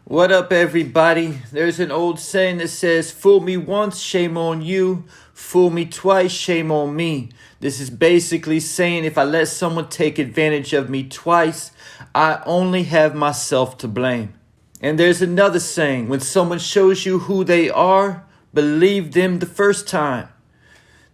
What up, everybody? There's an old saying that says, fool me once, shame on you. Fool me twice, shame on me. This is basically saying if I let someone take advantage of me twice, I only have myself to blame. And there's another saying, when someone shows you who they are, believe them the first time.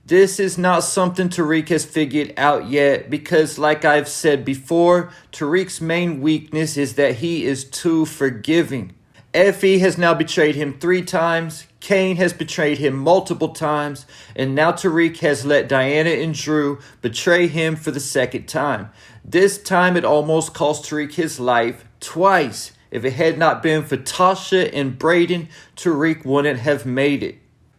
This is not something Tariq has figured out yet because, like I've said before, Tariq's main weakness is that he is too forgiving. Effie has now betrayed him 3 times, Kane has betrayed him multiple times, and now Tariq has let Diana and Drew betray him for the 2nd time. This time it almost cost Tariq his life twice. If it had not been for Tasha and Brayden, Tariq wouldn't have made it.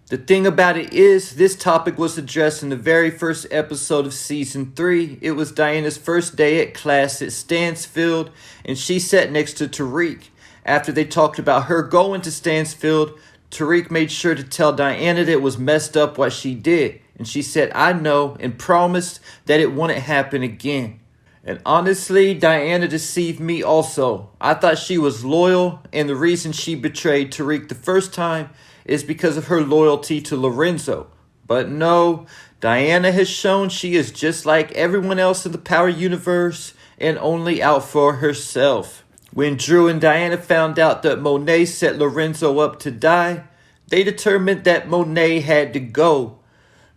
The thing about it is, this topic was addressed in the very first episode of Season 3. It was Diana's first day at class at Stansfield, and she sat next to Tariq. After they talked about her going to Stansfield, Tariq made sure to tell Diana that it was messed up what she did. And she said, I know, and promised that it wouldn't happen again. And honestly, Diana deceived me also. I thought she was loyal, and the reason she betrayed Tariq the first time is because of her loyalty to Lorenzo. But no, Diana has shown she is just like everyone else in the Power universe and only out for herself. When Drew and Diana found out that Monet set Lorenzo up to die, they determined that Monet had to go.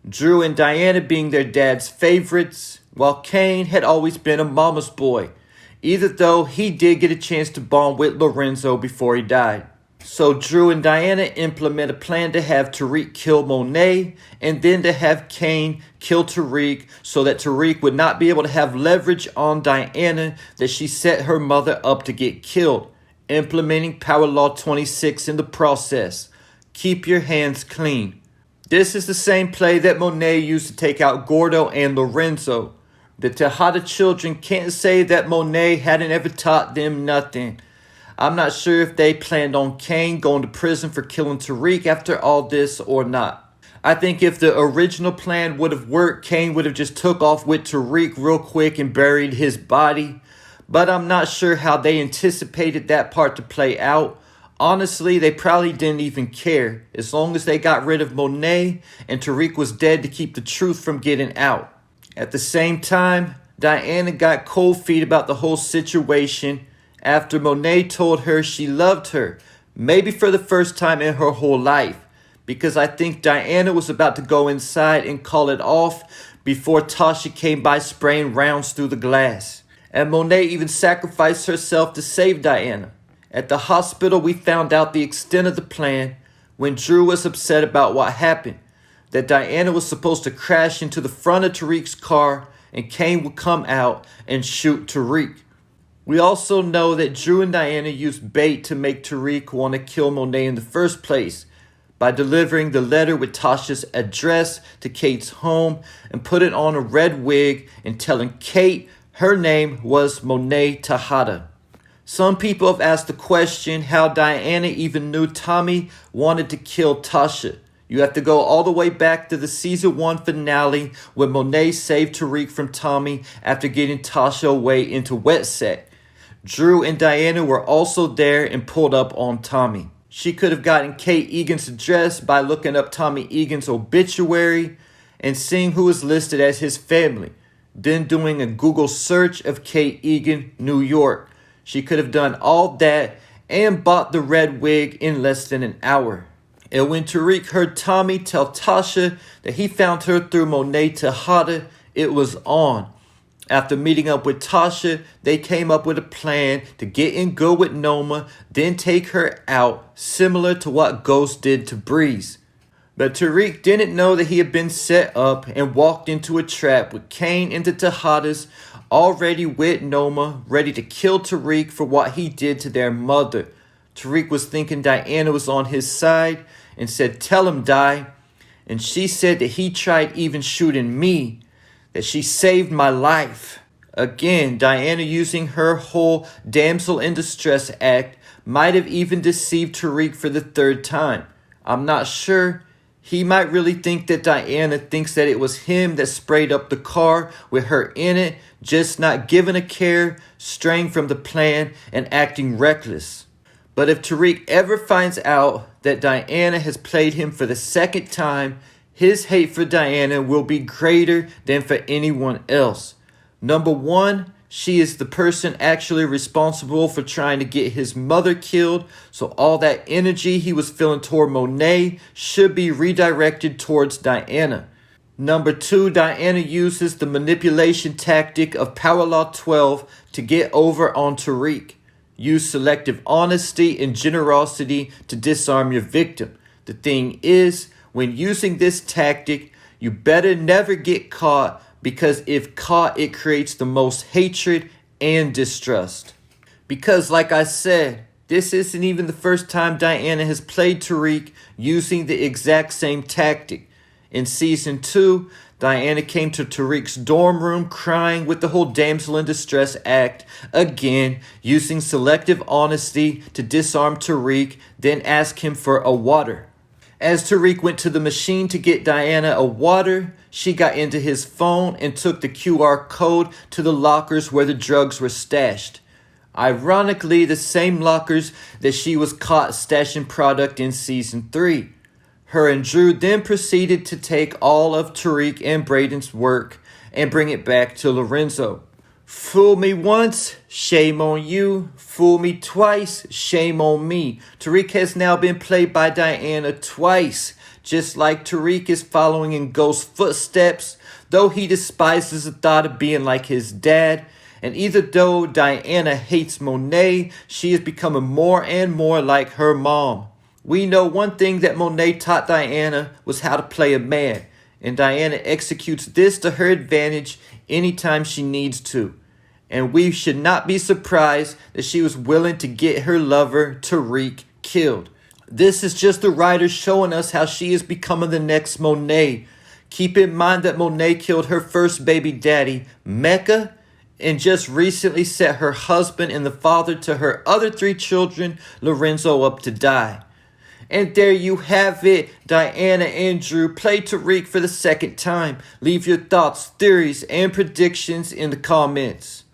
Drew and Diana being their dad's favorites, while Kane had always been a mama's boy, even though he did get a chance to bond with Lorenzo before he died. So Drew and Diana implement a plan to have Tariq kill Monet and then to have Kane kill Tariq so that Tariq would not be able to have leverage on Diana that she set her mother up to get killed, implementing Power Law 26 in the process. Keep your hands clean. This is the same play that Monet used to take out Gordo and Lorenzo. The Tejada children can't say that Monet hadn't ever taught them nothing. I'm not sure if they planned on Kane going to prison for killing Tariq after all this or not. I think if the original plan would have worked, Kane would have just took off with Tariq real quick and buried his body. But I'm not sure how they anticipated that part to play out. Honestly, they probably didn't even care, as long as they got rid of Monet and Tariq was dead to keep the truth from getting out. At the same time, Diana got cold feet about the whole situation after Monet told her she loved her, maybe for the first time in her whole life, because I think Diana was about to go inside and call it off before Tasha came by spraying rounds through the glass. And Monet even sacrificed herself to save Diana. At the hospital, we found out the extent of the plan when Drew was upset about what happened, that Diana was supposed to crash into the front of Tariq's car and Kane would come out and shoot Tariq. We also know that Drew and Diana used bait to make Tariq want to kill Monet in the first place by delivering the letter with Tasha's address to Kate's home and putting on a red wig and telling Kate her name was Monet Tejada. Some people have asked the question how Diana even knew Tommy wanted to kill Tasha. You have to go all the way back to the season 1 finale when Monet saved Tariq from Tommy after getting Tasha away into Wet Set. Drew and Diana were also there and pulled up on Tommy. She could have gotten Kate Egan's address by looking up Tommy Egan's obituary and seeing who was listed as his family, then doing a Google search of Kate Egan, New York. She could have done all that and bought the red wig in less than an hour. And when Tariq heard Tommy tell Tasha that he found her through Monet Tejada, it was on. After meeting up with Tasha, they came up with a plan to get in good with Noma, then take her out, similar to what Ghost did to Breeze. But Tariq didn't know that he had been set up and walked into a trap with Kane and the Tejadas already with Noma, ready to kill Tariq for what he did to their mother. Tariq was thinking Diana was on his side and said, tell him, Di. And she said that he tried even shooting me, that she saved my life. Again, Diana using her whole damsel in distress act might have even deceived Tariq for the 3rd time. I'm not sure. He might really think that Diana thinks that it was him that sprayed up the car with her in it, just not giving a care, straying from the plan, and acting reckless. But if Tariq ever finds out that Diana has played him for the second time, his hate for Diana will be greater than for anyone else. Number one, she is the person actually responsible for trying to get his mother killed, so all that energy he was feeling toward Monet should be redirected towards Diana. Number two, Diana uses the manipulation tactic of Power Law 12 to get over on Tariq. Use selective honesty and generosity to disarm your victim. The thing is, when using this tactic, you better never get caught, because if caught, it creates the most hatred and distrust. Because like I said, this isn't even the first time Diana has played Tariq using the exact same tactic. In season 2, Diana came to Tariq's dorm room crying with the whole damsel in distress act, again using selective honesty to disarm Tariq, then ask him for a water. As Tariq went to the machine to get Diana a water, she got into his phone and took the QR code to the lockers where the drugs were stashed. Ironically, the same lockers that she was caught stashing product in season 3. Her and Drew then proceeded to take all of Tariq and Braden's work and bring it back to Lorenzo. Fool me once, shame on you. Fool me twice, shame on me. Tariq has now been played by Diana twice. Just like Tariq is following in Ghost's footsteps, though he despises the thought of being like his dad. And even though Diana hates Monet, she is becoming more and more like her mom. We know one thing that Monet taught Diana was how to play a man, and Diana executes this to her advantage anytime she needs to. And we should not be surprised that she was willing to get her lover, Tariq, killed. This is just the writer showing us how she is becoming the next Monet. Keep in mind that Monet killed her first baby daddy, Mecca, and just recently set her husband and the father to her other 3 children, Lorenzo, up to die. And there you have it. Diana and Drew play Tariq for the second time. Leave your thoughts, theories, and predictions in the comments.